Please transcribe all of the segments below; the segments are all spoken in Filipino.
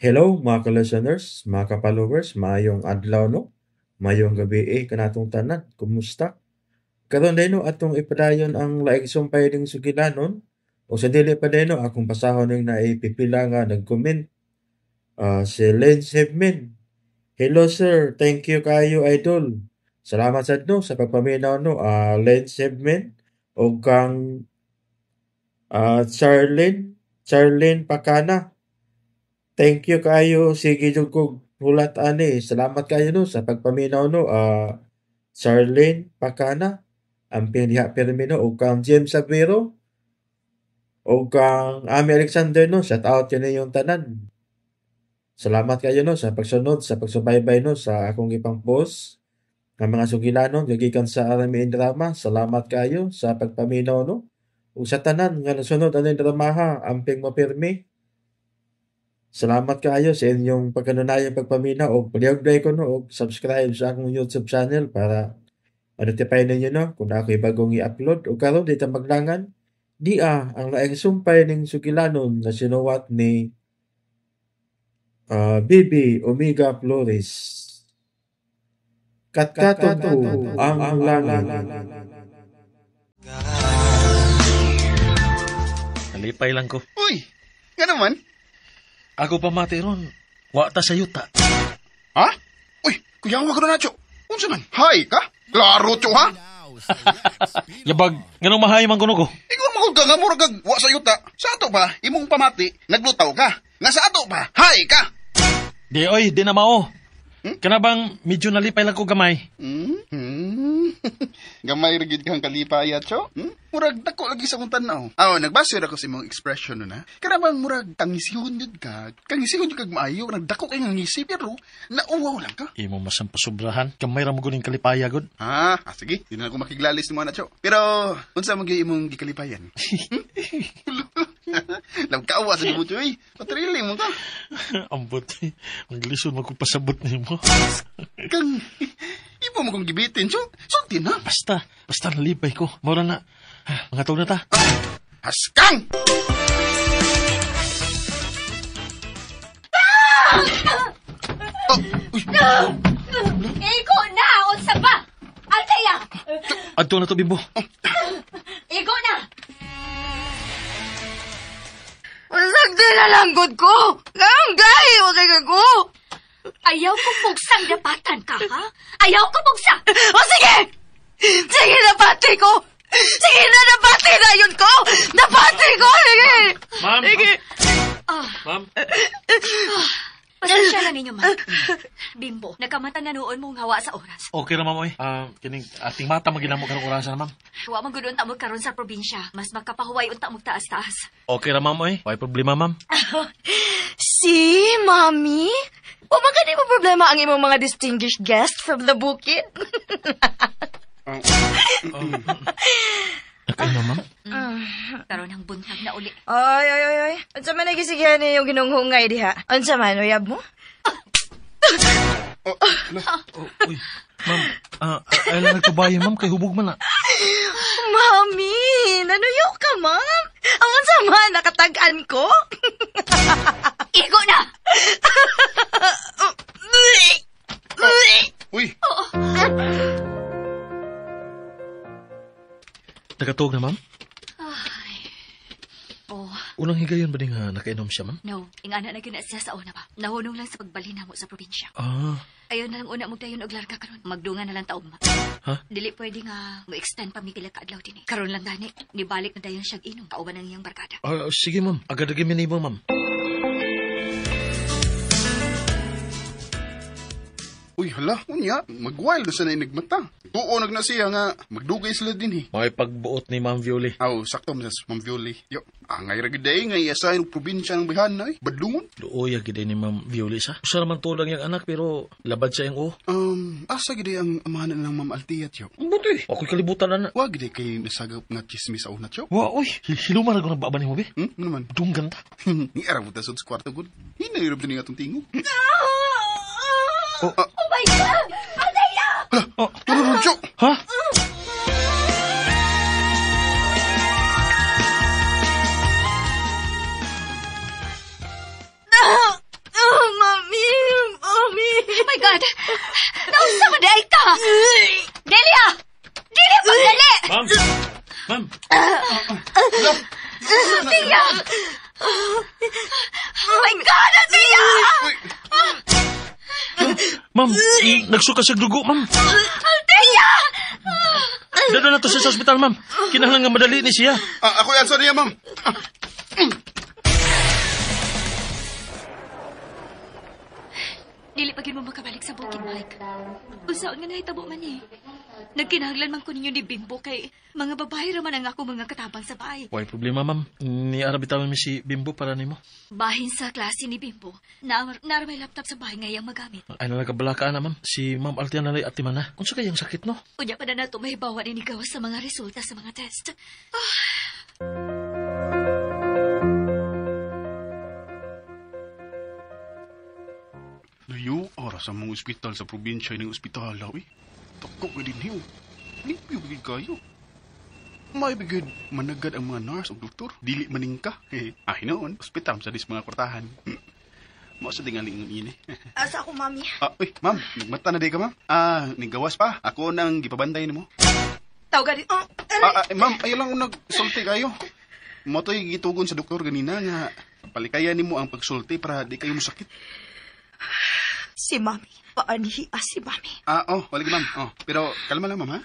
Hello mga ka-listeners, mga ka-followers, maayong adlaw no, maayong gabi kanatong tanan, kumusta? Karon dayno atong ipadayon ang laing sumpay ning sugilanon o sa dili pa dayno akong pasahon ning naipipila nga nag-comment si Lance Hebmin. Hello sir, thank you kayo idol. Salamat sad no sa pagpaminaw no, Lance Hebmin o kang Charlene Pakana. Thank you kayo. Sige jud kog hulat ani. Salamat kayo no sa pagpaminaw no. Charlene Pakana, amping diha Permino o kang James Sabero o kang Ami Alexander no. Shout out yun yung tanan. Salamat kayo no sa pagsunod, sa pagsubaybay no sa akong ipang post ng mga sugilanon gagikan sa Arami Drama. Salamat kayo sa pagpaminaw no. O sa tanan nga nasunod ano yung dramaha, amping mapirmi. Salamat kayo sa inyong pagkanunayang pagpamina o paliwagday ko no o subscribe sa akong YouTube channel para ma-notify ninyo no kung ako'y bagong i-upload o karon dito maglangan ang laing sumpay ning sugilanon na sinuwat ni Bibi Omega Flores. Katkaton ko ang langit. Nalipay lang ko. Uy, nga naman. Ako pa mati ron. Wa ta sa yuta. Ha? Uy, kuyawa ka na, Cho. Unsa man? Hay ka? Klaro, Cho, ha? Yabag, ganong mahay man kuno ko. Ikaw magod ka nga, murag kag wa sa yuta. Sa ato ba, imong pamati, naglutaw ka. Nga sa ato ba, hay ka? Di oy, di na mao. Kanabang medyo nalipay lang ko gamay. Gamay rigid kang kalipaya, Cho. Murag dako lagi sa kong tanaw. Nagbasir ako sa imong expression nun, ha? Kanabang murag kangisihon yun ka. Kangisihon yun kag maayo. Nagdako kay ngisi, pero nauwaw lang ka. Imo masampasubrahan. Kamay ra mo guning kalipaya gud. Sige. Di na ako makiglalis mo na, Cho. Pero, unsa mo imong gikalipayan? Nagkaawa sa mo, Cho, eh. Patrili mo ka. Ambot, ang lisod magpasabot nimo. Kang, ibo mo kong gibitin, Cho. Sulti na. Basta nalipay ko. Mura na. Mga tawag na ta. Haskang! Igo na! Unsa ba? Altaya! Adto na to, Bimbo. Igo na! Masagdi na langgod ko! Ganggay! Huwag kay gago! Ayaw ko bugsang dapatan ka, ha? Ayaw ko bugsang! O sige! Sige, napati ko! Sige na, napati na yun ko! Napati ko! Sige! Ma'am! Sige! Ma'am? Pasensya na ninyo, ma'am. Bimbo, nagkamata na noon mong hawa sa oras. Okay na, ma'am, oy. Kining ating mata magina mo karong orasan, ma'am. Huwag magudon ta mo karon sa probinsya. Mas makapahuway unta mo taas-taas. Okay na, ma'am, oy. May problema, ma'am. Si, Mommy? Umagani mo problema ang imong mga distinguished guest from the bukid? Okay na, ma'am. Karon ang buntag na uli. Ay. Unsa man nagisigihan niyo yung ginunghungay diha? Unsa man, uyab mo? Uy, ma'am. Ay lang nagkabayan, ma'am. Kay hubog man na. Mommy, nanuyaw ka, ma'am. Ang unsa man, nakatagan ko? Igo na! Uy, Nakatuog na, ma'am? Oh, Unang higayon ba din nga nakainom siya, ma'am? no. Ingana na gina siya sa una ba? Nahunong lang sa pagbalhin mo sa probinsya. Ayaw na lang una mo dayon og larga karon. Magdunga na lang taon ma. Ha? Dili pwede nga mo-extend pa mi pila ka adlaw dinhi. Karon lang gani, nibalik na dayon siya inom. Kauban ang iyang barkada. Sige, ma'am. Agad-agad minibang, ma'am. uy, hala, unya, mag-wild na sana nagmata. Tuo nag na siya nga, magdugay sila din, eh. May pagbuot ni Ma'am Violi. Sakto mo sa Ma'am Violi. Angay ragiday nga iasahin ng probinsya ng bihan na, eh. Badlungon. Luoy agad ni Ma'am Violi sa. Usa naman tulang yung anak pero labad siya yung Asa giday ang amahanan ng Ma'am Altiyat, yo. Buti. Ako'y kalibutan na. Wag giday kay nasagap nga chismis sa unat, yo. Wa, uy. Hiluman ako nagbaba ni mo, be. Ano naman? Dunggan ta. Ni araw mo ta sa kwarto, good. Hinahirap din nga itong tingo. Oh my God! Altaya! Hala, turun, yo. Ha? God! Nausa mo dahil ka! Delia! Delia, pagdali! Ma'am! Ma'am! Tia! Oh my God, Tia! Ma'am, nagsuka siya dugo, ma'am. Tia! Dada na to siya sa ospital, ma'am. Kinahanglan nga madali ni siya. Ako yan, sorry, ma'am. Dili pa gyud mo makabalik sa bukid, Mike. Usaon nga nahitabo man eh. Nagkinahanglan man ko ninyo ni Bimbo kay mga babae raman ang ako mga katabang sa bahay. Why problema, ma'am. Ni-ara bitawan mi si Bimbo para nimo. Bahin sa klase ni Bimbo, na may laptop sa bahay ngayang magamit. Ay nalagabalaka na, ma'am. Si Ma'am Altian na at timana. Unsa kayang sakit, no? Unya pa na nato mahibawan ni gawas sa mga resulta sa mga test. Layo, oras sa mga ospital sa probinsya ng ospital, eh. Takok ka din hiyo. Limpyo bigid kayo. May bigid managad ang mga nurse o doktor. Dili maning ka. Ay noon, ospital sa dis mga kwartahan. Mo sa tingali ng ini. Asa ako, Mami? Uy, ma'am, nagmata na di ka, ma'am. Nigawas pa. Ako nang gipabantay nimo. Tawag gani. Ma'am, ayaw lang nagsulti kayo. Mo to'y gitugon sa doktor ganina nga palikayan nimo ang pagsulti para di kayo musakit. Si Mami. Paanihias si Mami. Walig ma'am. Pero kalma lang, ma'am, ha?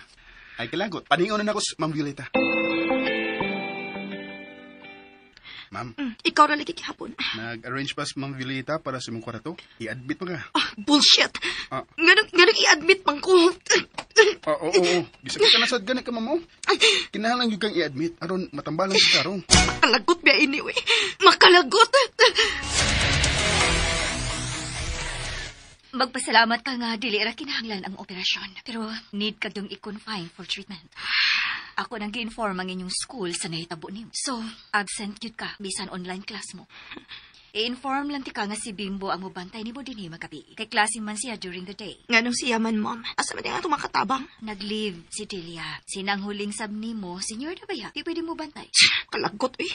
Ay kalagot. Paningon na ako, Ma'am Violeta. Ma'am, Ikaw na lagi kihapon. nag-arrange pa si Ma'am Violeta para sa mong kwarto. I-admit mo ka. Bullshit. Ah. Ganun i-admit pang ko. Oo. Bisakit ka na sa ganit ka, ma'am. Kinahanglan yung kang i-admit. Aron, matambalan sa karong. Makalagot ba anyway? Makalagot. Magpasalamat ka nga, dili ra kinahanglan ang operasyon. Pero need ka dong i-confine for treatment. Ako nang gi-inform ang inyong school sa nahitabo niyo. So, absent yun ka, bisan online class mo. I-inform lang ti ka nga si Bimbo ang mubantay ni mo din magabi. Kay klase man siya during the day. Nganong siya man, Mom? Asa man nga itong makatabang? Nag-leave si Delia. Sinang huling sab ni mo, senior na ba ya? Di pwede mo bantay. Kalagot, eh.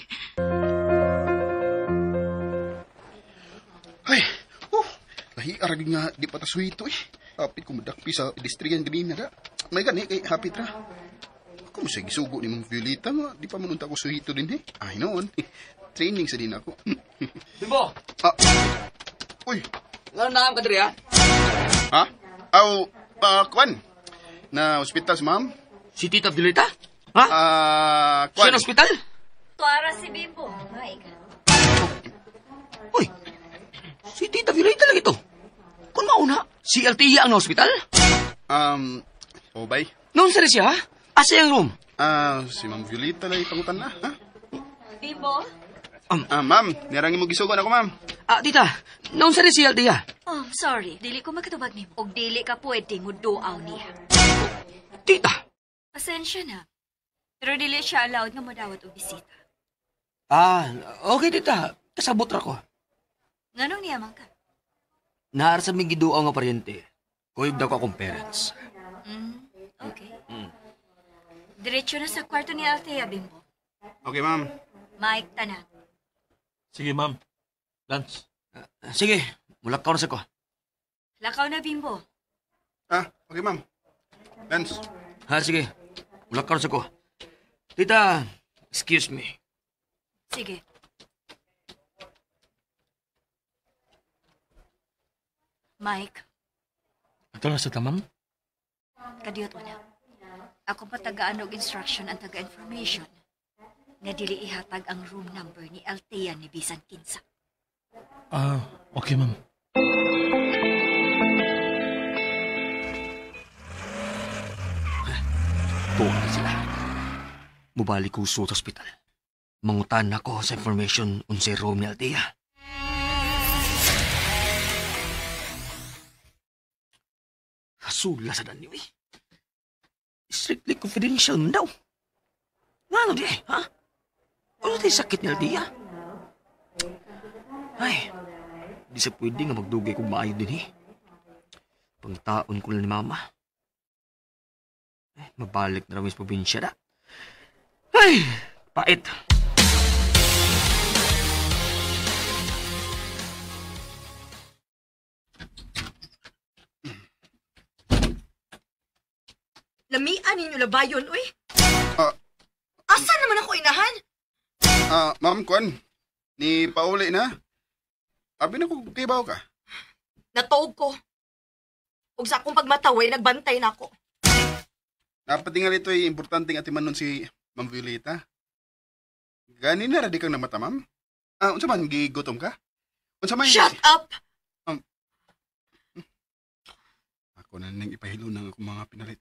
Ay, lahi arag nga di pa taswito, eh. Hapit ko madakpi sa distrigan ganina da. May gani kay hapit ra. Ako mo siya gisugo ni Ma'am Violeta nga. Di pa manunta ko suhito din, eh. Ay, noon. Training sa din ako. Bimbo, Uy, nga naam ka diri, ha? ha? Kwan. Na ospital si ma'am? Si Tita Violeta? Ha? Siya Kwan. na ospital? Tuara si Bimbo. Mike. Uy, si Tita Violeta lang ito. Kung mauna, si Altia ang na-ospital? Bay? Noon sa siya, ha? Asa yung room? Si Ma'am Violeta lang ipangutan na, ha? Bimbo? Ma'am, nirangin mo gisugan ako, ma'am. Tita, noon sa si Altia? Oh, sorry. Dili ko magkatubag ni mo. Og dili ka pwede muduaw niya. Tita? Pasensya na. Pero dili siya allowed nga madawat o bisita. Okay, tita. Kasabot ra ko. Nganong niyaman ka? Naar sa may giduaw nga paryente. Kuyog daw ko akong parents. Okay. Diretso na sa kwarto ni Althea, Bimbo. Okay, ma'am. Mike, tanan. Sige, ma'am. Lance. Sige, mulak ka na sa ko. Lakaw na, Bimbo. Okay, ma'am. Lance. Sige, mulak ka na sa ko. Tita, excuse me. Sige. Mike, Ito na sa tamam? kadiyot mo na. Ako patagaan og instruction ang taga-information nga dili ihatag ang room number ni Althea ni bisan kinsa. Okay, ma'am. Tuwa na sila. Mubalik ko sa hospital. Mangutan ako sa information unsay room ni Althea. Hasula sa danyo, eh. Strictly confidential man daw. Ano di, ha? Ano di sakit ni Althea? Ay, di sa pwede nga magdugay kong maayo din, eh. Pangtaon ko lang ni Mama. Mabalik na rin sa probinsya na. Ay, pait. Lamian ninyo labayon, uy. Ah. Asa naman ako inahan? Ma'am, Kwan, ni Pauli na. Abi na ko kibaw ka. Natuog ko. Ug sa akong pagmataway, nagbantay na ako. Napatingal ito ay importanteng atiman nun si Ma'am Violeta. Gani na radi kang namata, ma'am? Unsa man, gigutom ka? Unsa man? Shut up! Ako na nang ipahilo ng akong mga pinalit.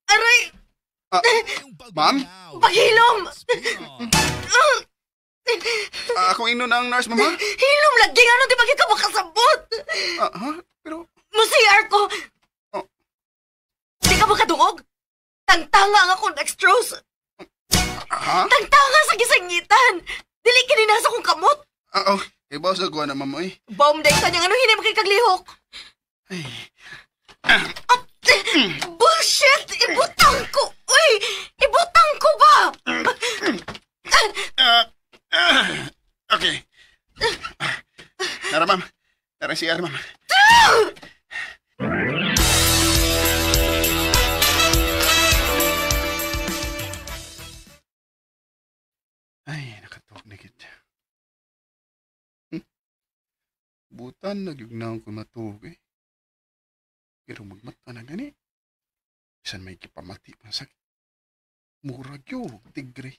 Aray! Ma'am? Paghilom! Ako ino na ang nurse, mama? Hilom lagi nga nun, di ba ka makasabot? Ha? Pero, Musiyar ko! Oh. Di ka makadungog? Tangtanga ang akong dextrose. ha? Tangtanga sa gisangitan. Dili kininasa kong kamot. Oh, ibaw sa guwa na, ma'am, oy. Bomb day sa niyang ano hinim kay kaglihok. Ay. Bullshit! Ibutang ko! Uy! Ibutang ko ba? Okay. Tara, ma'am. Tara, CR, ma'am. Ay, nakatuwag na kita. Butan, nagyugnaon ko matuog eh. Pero magmata na gani. Isan may kipamati pang sakit. Murag yun, tigre.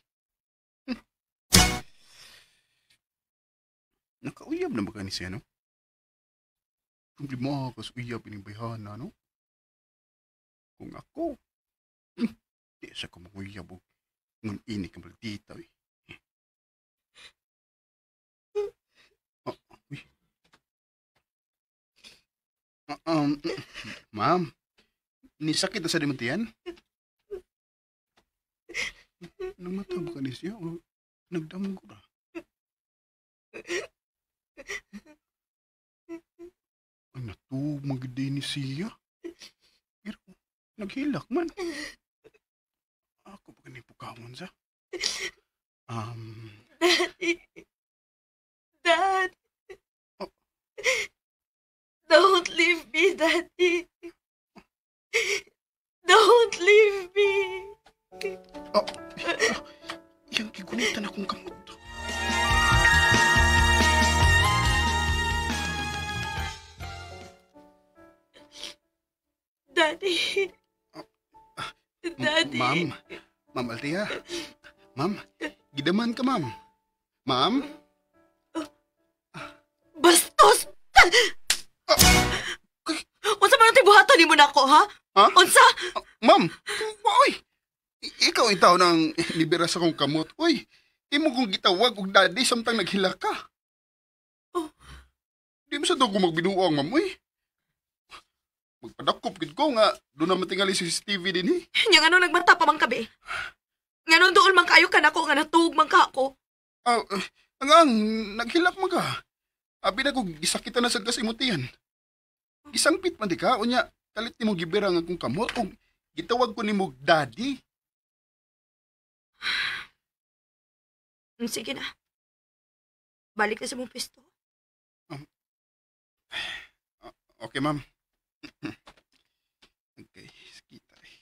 Nakauyab na ba ka ni siya, no? Kung di makas uyab ining bayhana, no? Kung ako, di siya ko mag-uyab o ngun ini ka maldita, eh. Uy. Ma'am, nisakit na sa dimuntian? Namata ba ka ni siya o nagdamgo na? Ay, natug magday ni siya. Pero, naghilak man. Ako ba ganun pukawon sa? Dad. Oh. Don't leave me, Daddy. Don't leave me. Yang kigulitan akong kamot. Daddy. Daddy. Ma'am Althea. Ma'am, gidaman ka, ma'am. Ma'am? Bastos! Unsa man ang tibuhatan ni mo na ako, ha? Ha? Unsa? Ma'am, oy! Ikaw ang tao nang libera sa kong kamot. Uy, imo kong gitawag og daddy samtang naghila ka. Oh. Di mo sa doon ko magbinuang, ma'am, uy. Magpadakop gid ko nga doon na matingali si CCTV din eh. Nya nga nung nagmata pa mang kabi. Nga nung doon mang kayo ka na ko, nga natug mang ka ako. Ang naghilak mo ka. Abi na ko gisakitan na sa kasimutian. Isangpit man di ka, unya kalit ni mo gibera nga kong kamot o gitawag ko ni mo daddy. Sige na. Balik na sa mong pisto. Okay, ma'am. Okay, kita eh.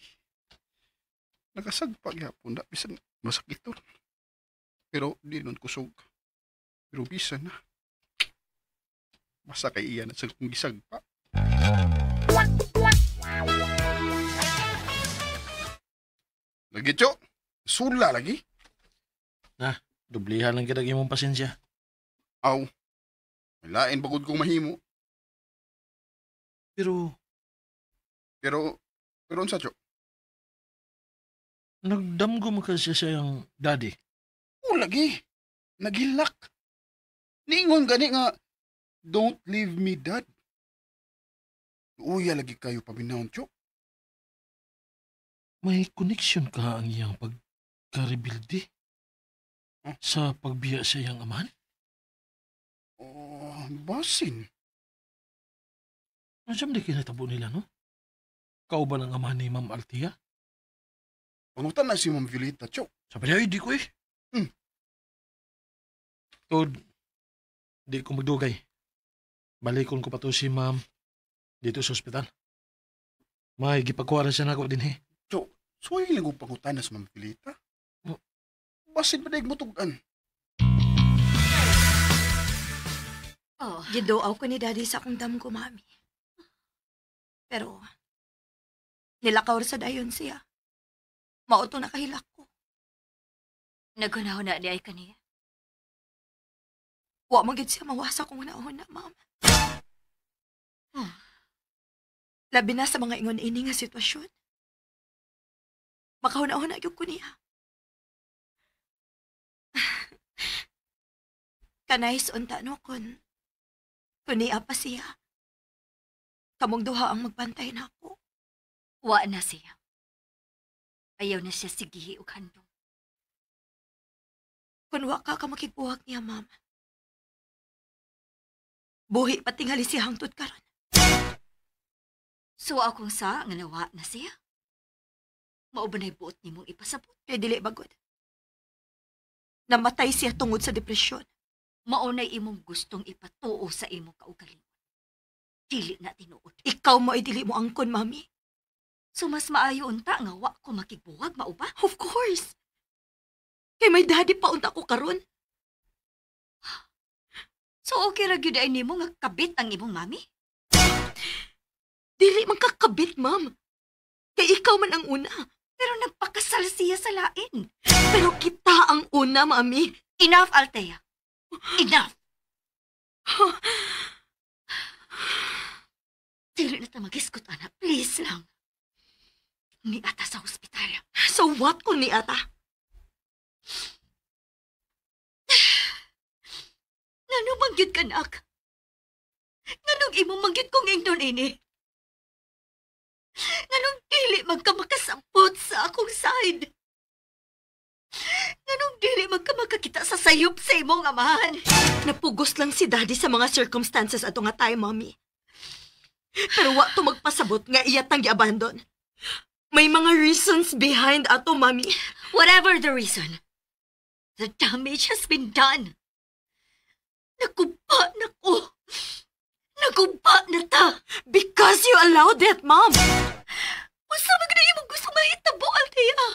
Nakasagpag yapon na, bisan masakit to. Pero di nun kusog. Pero bisan na. Masa kay iyan at sa kong gisagpa. Lagi, Cho. Sula lagi. Dublihan lang kitag imong pasensya. Aw. Malain pagod kong mahimo. Pero, Pero unsa, Cho? nagdamgo mo kasi siya yung daddy. O, lagi. Naghilak. Ningon gani nga, don't leave me, Dad. Uya lagi kayo paminahon, Cho. May connection ka ang iyang pagka-rebuildi Huh? sa pagbiya sa iyang amahan? Oh, basin. Ano di kinatabo nila, no? Kauban ang amahan ni Ma'am Althea? Panutan na si Ma'am Violeta, Cho. Sabi niya, di ko eh. Tod, di ko magdugay. Balikon ko pa to si Ma'am dito sa ospital. May gipagkuha na siya nako din eh. So, suway lang kong pangutan na sa Ma'am Pilita. Oh. Basin pa daig mo tugan. Oh, Gidoaw ko ni Daddy sa akong damgo, Mami. Pero, nilakaw sa dayon siya. Mauto na kahilak ko. nagunaw na di ay kaniya. Wa magid siya mawasa kung una-una, Ma'am. Labi na sa mga ingon ini nga sitwasyon. Makahuna-huna gyud ko niya. Kanais unta no kun niya pa siya. Kamong duha ang magbantay na ako. Wa na siya. Ayaw na siya sigihi ug handong. Kung wa ka makigbuhag niya, Ma'am. Buhi patingali siya hangtod karon. So akong sa nga nawa na siya. Mao ba nay buot nimong ipasabot? Kay dili bagod. Namatay siya tungod sa depresyon. Mao nay imong gustong ipatuo sa imong kaugalingon. Dili na tinuod. Ikaw mo ay dili mo angkon, Mami. So mas maayo unta nga wa ko makigbuwag, mao ba? Of course. Kay may daddy pa unta ko karon. So okay ra gyud ay nimo nga kabit ang imong mami? Dili man kakabit, Ma'am. Kay ikaw man ang una. Pero nagpakasal siya sa lain. Pero kita ang una, Mami. Enough, Althea. Enough. Dili na ta mag-iskot, anak. Please lang. Ni ata sa hospital. So what kung ni ata? Ngano mangyud ka, nak? Nganong imong mangyud kong ingnon ini? Nganong dili magkamakasampot sa akong side? Nganong dili magkamakakita sa sayop sa imong amahan? Napugos lang si Daddy sa mga circumstances ato nga tayo, Mami. Pero wa to magpasabot nga iya tang gi-abandon. May mga reasons behind ato, Mami. Whatever the reason, the damage has been done. Naguba na ko. Naguba na ta. Because you allowed it, Mom. Basta magdaya mo gusto mahitabo, Althea.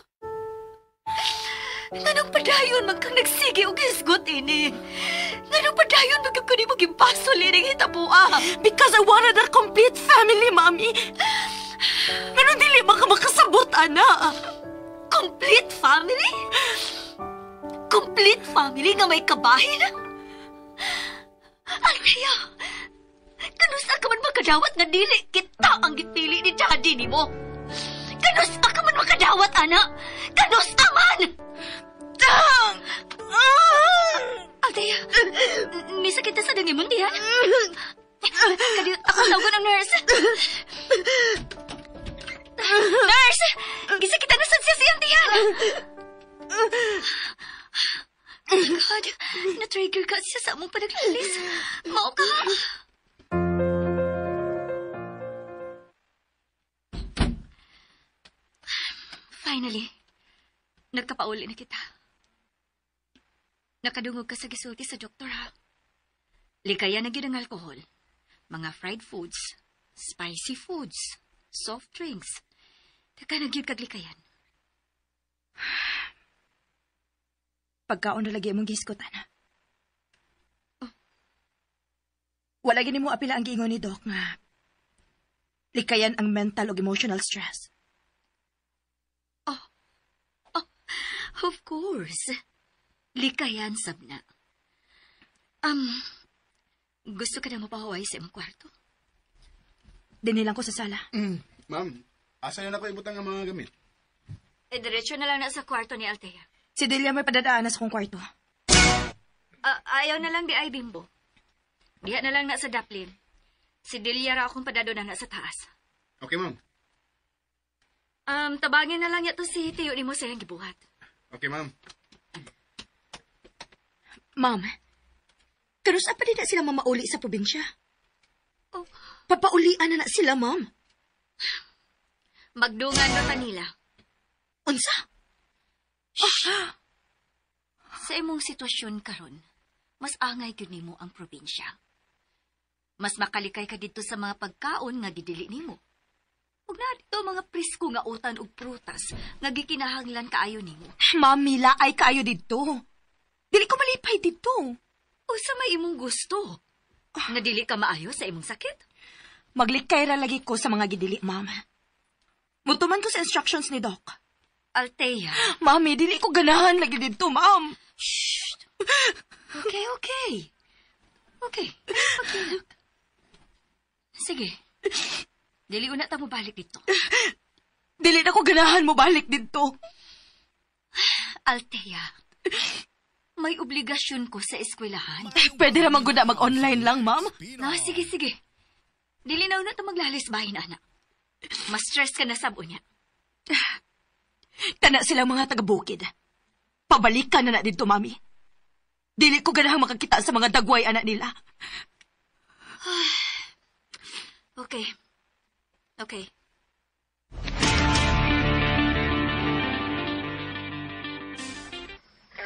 Nganong padayon magkang nagsige o kisgot ini? Nganong padayon magkang kunin mo gibaso lining hitaboa? Because I wanted a complete family, Mami. Pero dili makasabot, ana. Complete family? Complete family nga may kabahin? Althea, kanusa ka man makadawat nga dili kita ang gipili ni daddy ni mo? Kanusa ka man makadawat, ana? Kanusa man? Althea, may sakit na sa dangimon diyan. Kadiyot, ako tawagan ang nurse. Nurse! Gisakitan na sa siyang diyan. Oh my God, na-trigger ka siya sa among panaglalis. Mao ka. Finally, nagkapauli na kita. Nakadungog ka sa gisulti sa doktor, ha? Likaya na gyud ang alcohol, mga fried foods, spicy foods, soft drinks. Taka na gyud kag likayan. Pagkaon na lagi mong giskot, ana. Wala gini mo apila ang giingon ni Doc nga likayan ang mental o emotional stress. Of course. Likayan, sabna. Gusto ka na mapahaway sa imong kwarto? Dinilang ko sa sala. Ma'am, asa yun ako ibutang ang mga gamit? Diretso na lang na sa kwarto ni Althea. Si Delia may padadaan na sa kong kwarto. Ayaw na lang di ay bimbo. Diha na lang na sa daplin. Si Delia ra akong padado na sa taas. Okay, ma'am. Tabangin na lang yato si Tiyo ni mo sa iyang gibuhat. Okay, ma'am. Ma'am, karos pa din na sila mamauli sa probinsya. Oh. Papaulian na sila, ma'am. Magdungan na kanila. Unsa? Sa imong sitwasyon karon, mas angay gyud nimo ang probinsya. Mas makalikay ka dito sa mga pagkaon nga gidili nimo. Ug na dito mga presko nga utan ug prutas nga gikinahanglan kaayo nimo. Mami, laay kaayo dito. Dili ko malipay dito. Usa may imong gusto. Nga dili ka maayo sa imong sakit? Maglikay ra lagi ko sa mga gidili, ma'am. Mutuman ko sa instructions ni Doc. Althea. Mami, dili ko ganahan lagi dito, ma'am. Shh. Okay, okay. Okay. Sige. Dili una ta mo balik dito. Dili na ko ganahan mo balik dito. Althea. May obligasyon ko sa eskwelahan. Pwede naman ko na mag-online lang, ma'am. No, sige, sige. Dili na una ta maglalis bahin, anak. Mas stress ka na sabo niya. Kana silang mga taga-bukid. Pabalikan na dito, mami. Dili ko ganahang makakita sa mga dagway anak nila. Okay. Okay.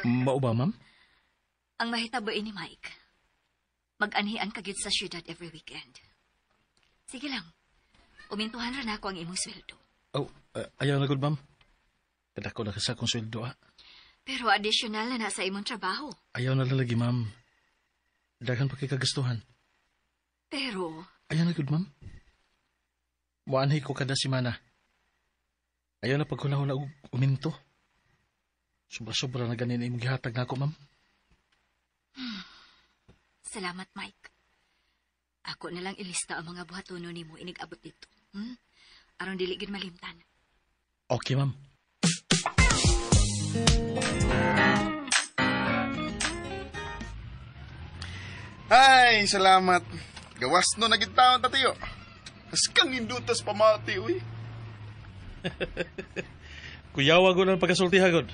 Mao ba, ma'am? Ang mahitabo ni Mike. Mag-anhian ka gyud sa syudad every weekend. Sige lang. Umintuhan ra na ako ang imong sweldo. Oh, ayaw na gud, ma'am. Kadako na kasi akong sweldo, ah. Pero additional na sa imong trabaho. Ayaw na lalagi, ma'am. Daghan pa kay kagastuhan. Pero, Ayaw na gud, ma'am. Muanhi ko kada semana. Ayaw na pagkunahon na uminto. Sobra-sobra na ganin imong gihatag na ako, ma'am. salamat, Mike. Ako na lang ilista ang mga buhatono nimo inig-abot dito. Aron dili gid malimtan. Okay, ma'am. Ay, salamat. Gawas no nagitaon tatiyo. Kas kang indutas pamati, uy. Kuyawa ko ng pagkasultihagod.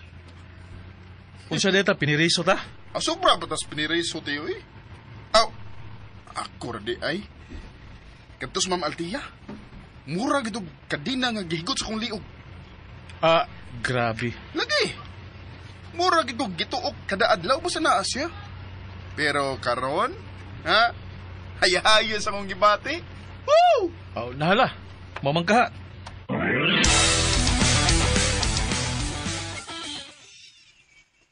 Unsa deta, piniriso ta? Sobra ba tas piniriso tiyo, uy? Aw, ako ra di ay. Kaptos Ma'am Althea, mura gito kadina nga gihigot sa kong liog. Grabe. Lagi. Mura gito gituok kada adlaw ba sa naas siya? Pero karon, ha? Hayahayo sa kong gibati. Woo! Oh, nahala. Mamangkaha.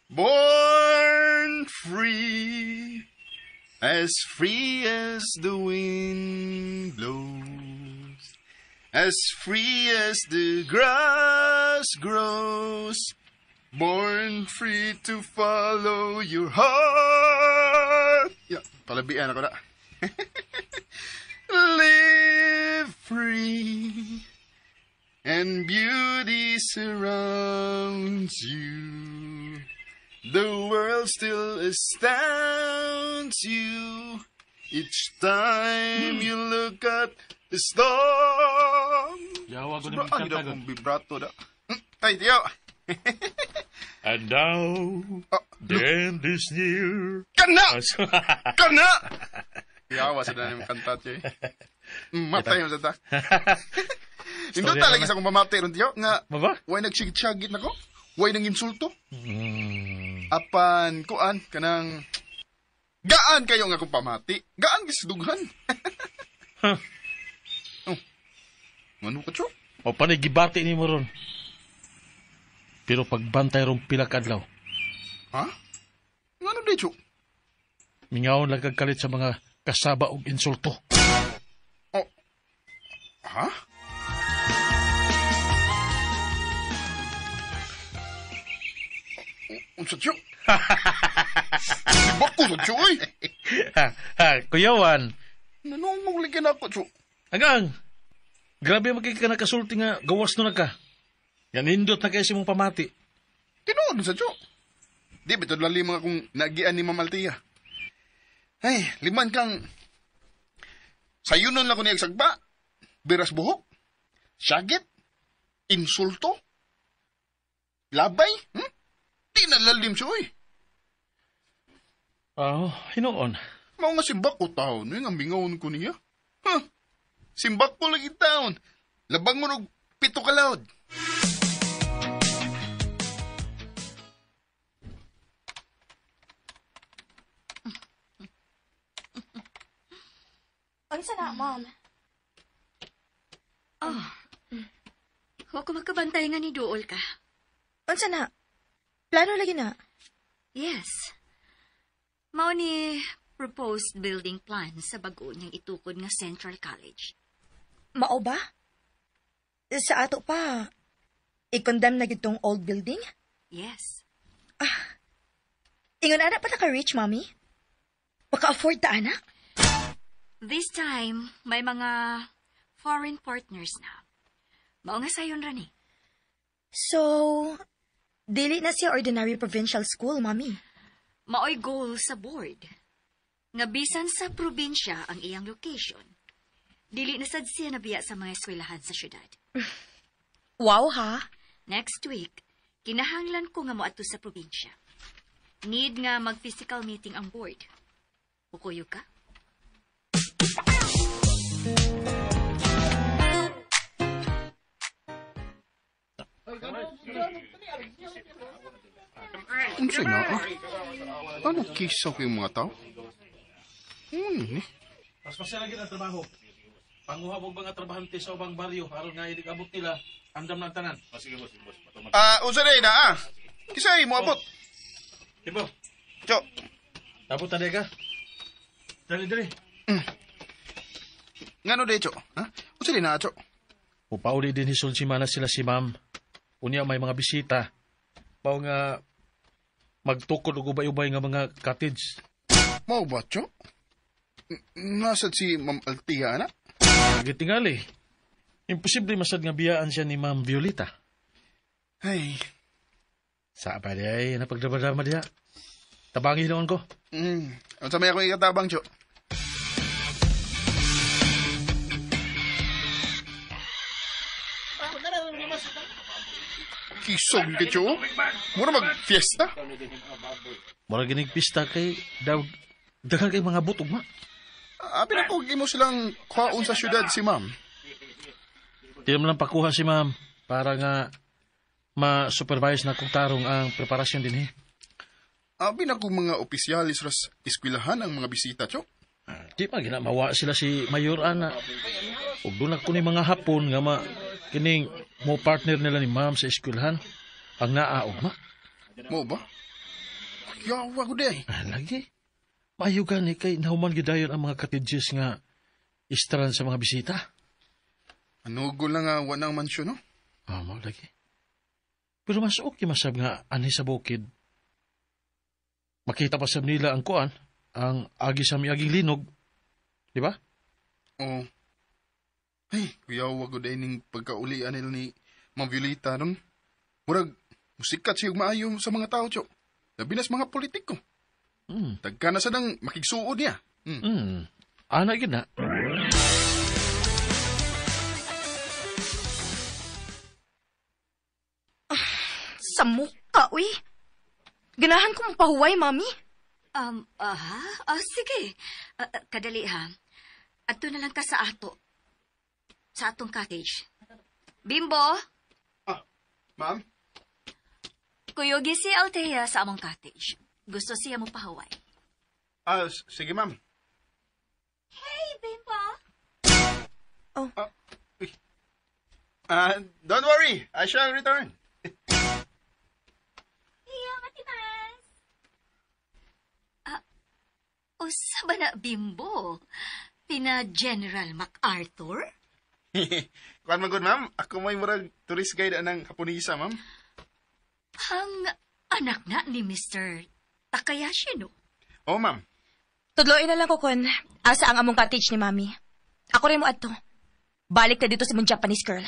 Born free as the wind blows, as free as the grass grows, born free to follow your heart. Yeah, palabian ako na. Live free, and beauty surrounds you. The world still astounds you each time you look at the storm. Yawa ko Sobra, naman ang kanta akong vibrato na. Ay, tiyo. And now, the end is near. Kana! Kana! Yawa sa dami mong kanta, tiyo. Matay mo sa ta. Hindi talaga sa kong mamati ron, tiyo. Nga, Baba? way nagsigit-sagit na ko. Way nang insulto. Apan, kuan, kanang... Gaan kayo nga kung pamati. Gaan kasi dughan. Oh. Ano ka, Cho? O panigibati ni mo ron. Pero pagbantay rong pila kadlaw, Ha? Ano di, Cho? mingawon lang kagkalit sa mga kasaba og insulto. Oh. Ha? Unsa, Cho? Bako sa Cho, eh. Kuyawan, Nanunguli ka na ako, Cho. agang, grabe magkika na kasulti nga gawas no na ka. Yan indot na kayo si mong pamati. Tinood sa Cho. Di, bitod lang lima akong nagian ni Ma'am Althea. Ay, liman kang... Sayunon lang ko niya sagba. Biras buhok. Syagit. Insulto. Labay. Di nalalim siya, oy. Hinoon. Mao nga simbak ko taon. Yung ambingawon ko niya. Simbak ko lagi taon. Labang mo ng pito kalaod. Unsa na, ma'am? Huwag ko magkabantay nga ni Duol ka. Unsa na? Plano lagi na. Yes. Mao ni proposed building plan sa bago niyang itukod nga Central College. Mao ba? Sa ato pa, i-condemn na gitong old building? Yes. Ingon anak pa ka rich, mommy? Maka-afford ta anak? This time, may mga foreign partners na. Mao nga sayon ra ni. So, dili na siya ordinary provincial school, mommy. Maoy goal sa board. Nga bisan sa probinsya ang iyang location. Dili na sad siya nabiya sa mga eskwelahan sa syudad. Wow, ha? Next week, kinahanglan ko nga moadto sa probinsya. Need nga mag-physical meeting ang board. Pukuyo ka? Unsay na? Ano kisaw kayong mga tao? Ni? Mas lagi ang trabaho. Panguha mo mga trabahante sa ubang baryo aron nga iligabot nila andam ng tanan. Unsa day na Kisay mo abot? Tibo, Cho. abot tadi ka. Dali. Ngano day, Cho? Ha? Unsa day na, Cho? Upauli din hisol si Mana sila si Ma'am. Unya may mga bisita. Pao nga magtukod og ubay-ubay nga mga cottage. Mao ba, Cho? Nasad si Ma'am Altia, anak? Gitingali. Imposible masad nga biyaan siya ni Ma'am Violeta. Ay. Sa pa day, napagdrama diha. Tabangi noon ko. Unsa may ako ikatabang, Cho? Kisog ka, Cho? Mura mag-fiesta? Mura ginig pista kay daw daghang kay mga butog ma. Pinapugin mo silang kwaon sa syudad si Ma'am. Di mo lang pakuha si Ma'am para nga ma-supervise na kung tarong ang preparasyon din eh. Abi na kung mga opisyalis ras eskwelahan ang mga bisita, Cho. Di pa ginamawa sila si Mayor Ana. Ug doon ko ni mga hapon nga kining mo partner nila ni Ma'am sa eskwelahan ang naaog ma. Mo ba? Yawa ko day. Lagi. Mayugan ni kay nahuman gidayon ang mga cottages nga istran sa mga bisita. Anugo lang nga wanang mansyon, no? Mo lagi. Pero mas okay masab nga ani sa bukid. Makita pa sab nila ang kuan, ang agi sa miaging linog. Di ba? Oo. Ay, kuyawa ko day ning pagkaulian nila ni Ma'am Violeta nun. Murag, musikat siya maayo sa mga tao, Cho. Labi na sa mga politiko. Tagka na sadang makigsuod niya. Ana gid na. Sa mukha, uy. Ganahan ko mapahuway, mommy. Sige. Kadali ha. Ato na lang ka sa ato. Sa atong cottage. Bimbo, Ma'am? kuyogi si Althea sa among cottage. Gusto siya mo pahaway. Sige, Ma'am. Hey, Bimbo! Don't worry. I shall return. Iya, Matimas! Usa ba na, Bimbo? Pina General MacArthur? Kuan man gud, Ma'am. Ako may murag tourist guide anang Haponisa, Ma'am. Ang anak na ni Mr. Takayashi, no? Oh, Ma'am. Tudloin na lang ko kun asa ang among cottage ni mommy. Ako rin mo adto. Balik na dito sa mong Japanese girl.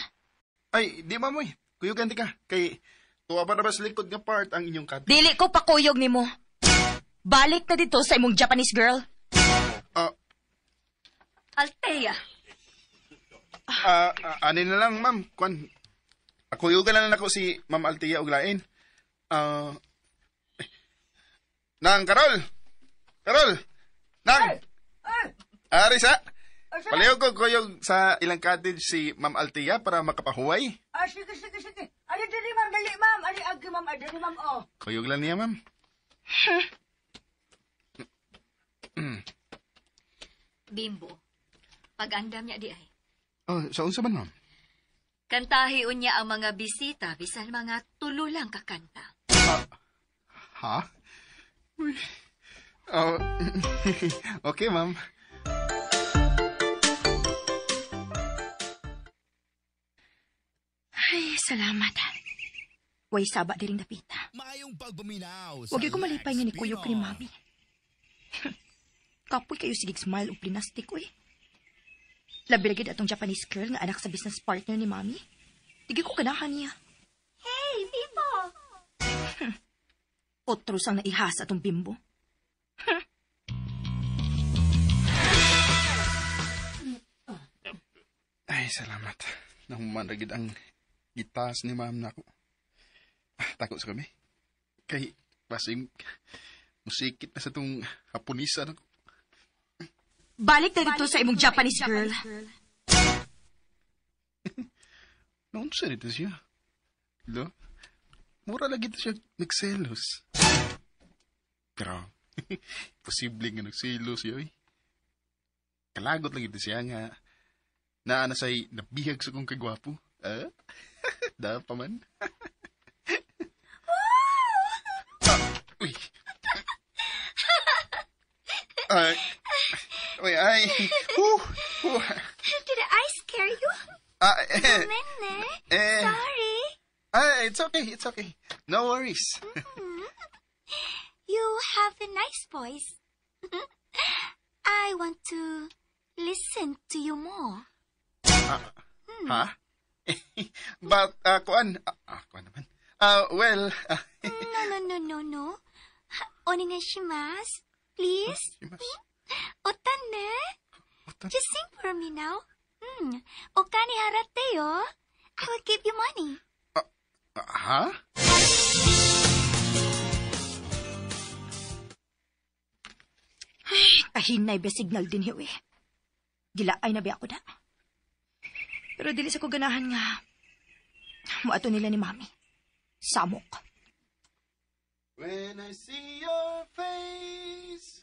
Ay, di, Ma'am, oy. Kuyugan ti ka. Kay tuwa pa na ba sa likod nga part ang inyong kat? Dili ko pakuyog nimo. Balik na dito sa imong Japanese girl. Althea. Ani na lang, Ma'am. Kuan. Kuyugan na ako si Ma'am Altia og lain. Nang Carol! Carol! Nang! Arisa! Palihog ko kuyog sa ilang cottage si Ma'am Altia para makapahuway. Sige. Ali, dali, ma'am. Ali, agi, ma'am. Dali, ma'am, oh. Kuyog lang niya, Ma'am. Bimbo, pag-andam niya di ay. Saan sa man, Ma'am? Kantahi unya ang mga bisita, bisan mga tulo lang kakanta. Ha? Uy. Oh, okay, ma'am. Ay, salamat. Way saba diring dapita. Mayong pagpaminaw. Huwag ko malipay nga ni Kuyok ni Mami. Kapoy kayo sigig smile o plinastik ko eh. Labi lagi atong Japanese girl nga anak sa business partner ni Mami. Digi ko ganahan niya. Hey, Bibo! Otros ang naihasa atong bimbo. Ay, salamat. Nahumanagid ang gitas ni ma'am na ako. Takot sa kami. Kay, basing, musikit na sa itong Haponisa na ko. Balik na dito sa imong Japanese girl. Noon siya dito siya. Lo? Mura lagi ito siya nagselos. Pero, posible nga nagselos siya, eh. Kalagot lagi ito siya nga na say nabihag sa kong kagwapo. Da pa man. Uy. Uy, ay. Did I scare you? Sorry. It's okay. No worries. You have a nice voice. I want to listen to you more. Ha? But, kuan naman. Well, No. Onegaishimasu. Please. Otan ne? Just sing for me now. Okane haratte yo. I will give you money. ha? Kahinay ba signal din hiyo eh. Gilaay na ba ako da? Pero dili sa ko ganahan nga. Muato nila ni Mami. Samok. When I see your face,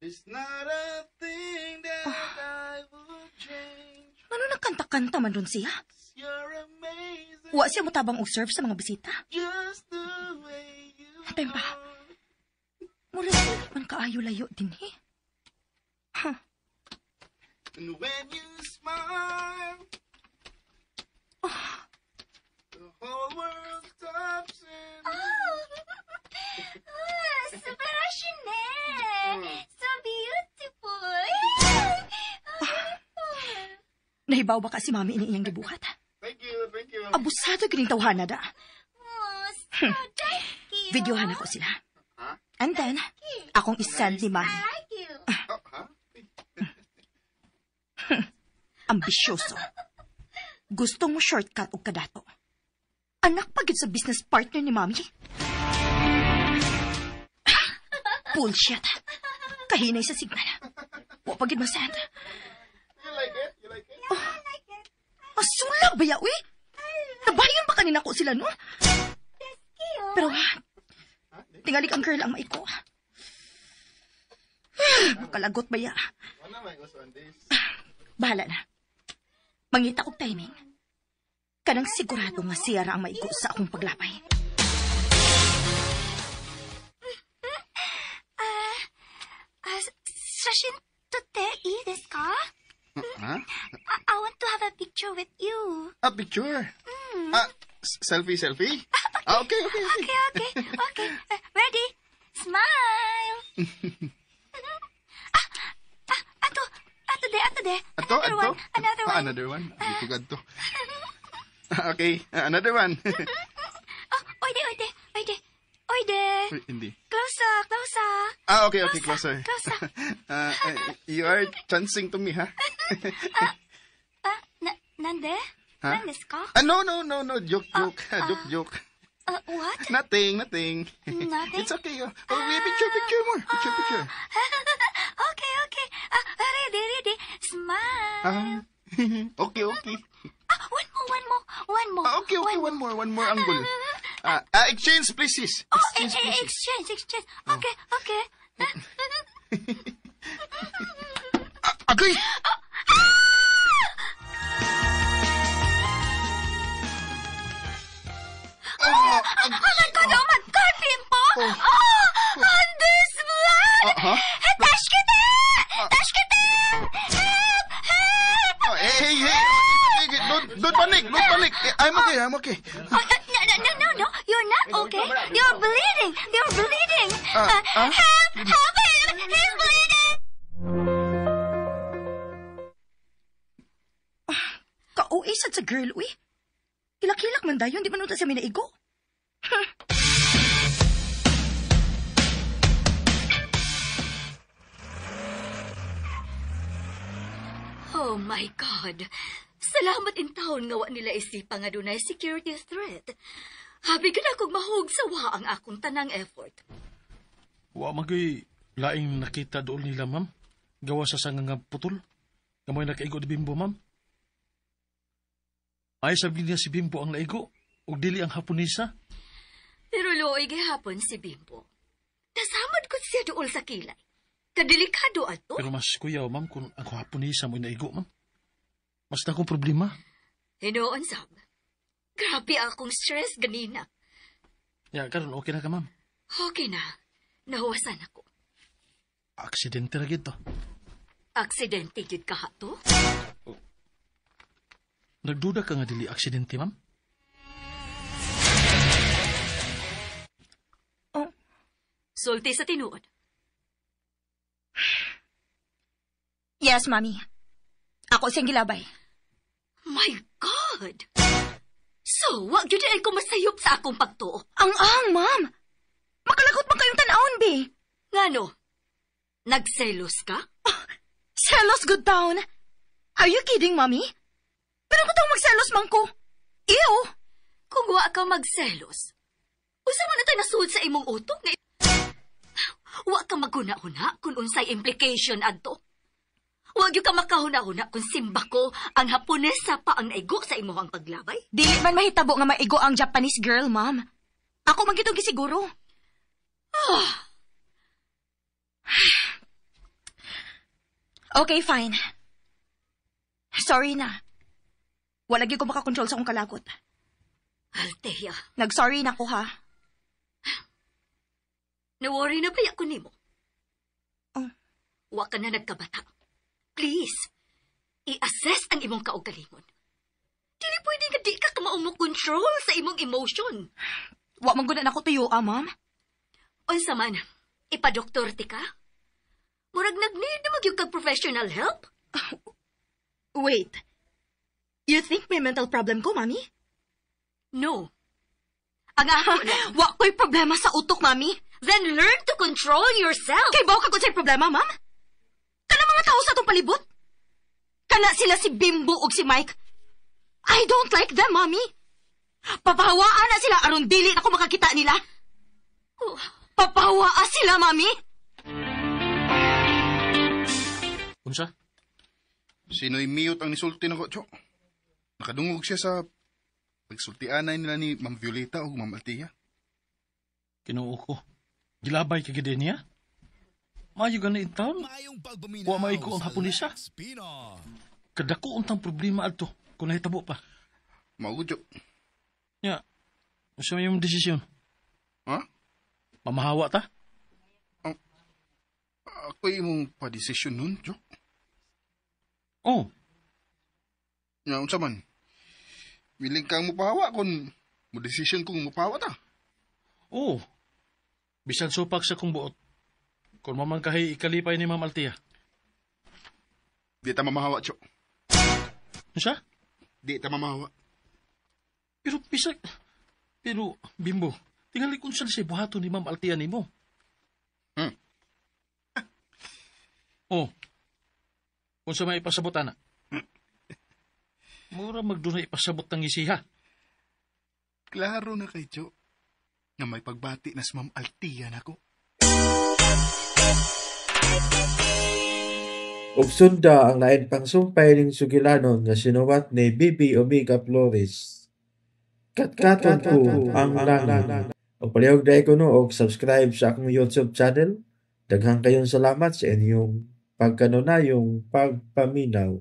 it's not a thing that I would change. Ano nagkanta-kanta man dun siya? You're amazing. Wa siya mo tabang observe sa mga bisita. Just the way you Antay ba? Mura man kaayo-layo din eh. Huh. And when you smile, the whole world stops and Super so beautiful. Nahibaw ba ka si Mami ini iyang gibuhat? thank you. Abusado gining tawhana da. So thank you. Videohan ako sila. And then, akong isend ni Mami. Thank you. Ambisyoso. Gusto mo shortcut o kadato. Anak pa gid sa business partner ni Mami. Bullshit. Kahinay sa signal. Wa pa gid masend. You like it? Masulag ba ya, uy? Nabayan ba kanina ko sila, no? Pero, tingali ang girl ang maiko. Makalagot ba ya? Bahala na. Mangita kong timing. Kanang sigurado nga siya ra ang maiko sa akong paglapay. Sashin tote ii desu ka? Huh? I want to have a picture with you. A picture? Selfie? Okay. Okay. Ready? Smile. Ato de. Another one. Another one? to. Okay, another one. Oide. Hindi. Closer. Okay, closer. You are chancing to me, ha? Nande? Huh? Nandesu ka? No. Joke. Joke. What? Nothing. Nothing? It's okay. Picture more. Picture. Okay. Ready. Smile. Okay. One more. Okay, one more angle. Exchange, please, sis. Exchange. Okay. Agay! Sige, don't panic. I'm okay. No. You're not okay. You're bleeding. Help him. He's bleeding. Kauwi sad sa girl, uy. Kilak-kilak man dayon, di man uta siya minaigo. Oh my God. Salamat in taon nga wa nila isipa nga dunay security threat. Habi ka na kong mahog sawa ang akong tanang effort. Wa magay laing nakita doon nila, ma'am. Gawa sa sanga nga putol. Kamoy nakaigo di Bimbo, ma'am. Ay sabi niya si Bimbo ang naigo. O dili ang Haponesa. Pero looy gihapon si Bimbo. Nasamad ko siya dool sa kilay. Kadelikado ato. Pero mas kuyaw, ma'am, kung ang Haponesa mo'y naigo, ma'am. Mas na akong problema. Hinoon, Sab. Grabe akong stress ganina. Ya, karon okay na ka, ma'am. Okay na. Nahuwasan ako. Aksidente na gito. Aksidente yun ka to? Nagduda ka nga dili aksidente, ma'am? Sulti sa tinuod. Yes, Mami. Ako siyang gilabay. My God! So, wag yun ay kumasayop sa akong pagtuo. Ang, Ma'am. Makalagot man kayong tanawon, be. Ngano? Nagselos ka? Selos good town. Are you kidding, Mami? Pero kung taong magselos man ko. Ew! Kung wa ka magselos, usa man na tayo nasuod sa imong utok nga wa ka maguna-una kung unsay implication adto. Wag yung ka makahuna-huna kung simba ko ang Haponesa pa ang naigo sa imuhang paglabay. Dili man mahitabo nga maigo ang Japanese girl, Ma'am. Ako man gitong gisiguro. Okay, fine. Sorry na. Wala gyud ko makakontrol sa akong kalagot. Althea, Nag-sorry na ko, ha? na-worry na ba ako nimo? Oh. Wa ka na nagkabata. Please, i-assess ang imong kaugalingon. Dili pwede nga di ka maumong control sa imong emotion. Wa man gud na ako tuyo, Ma'am. Unsa man, ipadoktor ti ka? Murag nag-need na magyug kag professional help? Wait. You think may mental problem ko, Mami? No. Ang ako lang. Wa ko'y problema sa utok, Mami. Then learn to control yourself. Kay bawa ka kung sa'y problema, Ma'am? Kana mga tao sa atong palibot? Kana sila si Bimbo ug si Mike. I don't like them, Mami. Papahawaan na sila aron dili na ako makakita nila. Papahawaan sila, Mami. Unsa? Sino'y mute ang nisulti na ko, Cho. Nakadungog siya sa pagsultianay nila ni Ma'am Violeta o Ma'am Althea. Kinuo ko. Gilabay ka gid niya? Mayo gani in town. Wa maigo ang Haponesa. Kadako untang problema adto kung nahitabo pa. Maugod, Ya. Unsa may imong desisyon? Ha? Mamahawa ta? Ako'y imong pa-desisyon nun, Jo. Oh, Nga, unsa man. Willing kang mupahawa kung mo desisyon kung mupahawa ta. oh. Bisan supak sa kong buot. Kung mamangkahay ikalipay ni Ma'am Althea. Di ta mamahawa, Jo. Unsa? Di ta mamahawa. Pero bisag. Pero, Bimbo, tingali kung saan siya buhato ni Ma'am Althea ni mo. Oh. Kung sa may ipasabot, ana. Mura magdunay ipasabot ng isiha. Klaro na kay Jo nga may pagbati na sa Ma'am Althea na ko. Ug sunda ang lain pang sumpay ning sugilanon nga sinuwat ni Bibi Omega Flores. Katkaton ko ang lang. O palihog dahil ko no, og subscribe sa akong YouTube channel. Daghang kayong salamat sa inyong pagkanunayong pagpaminaw.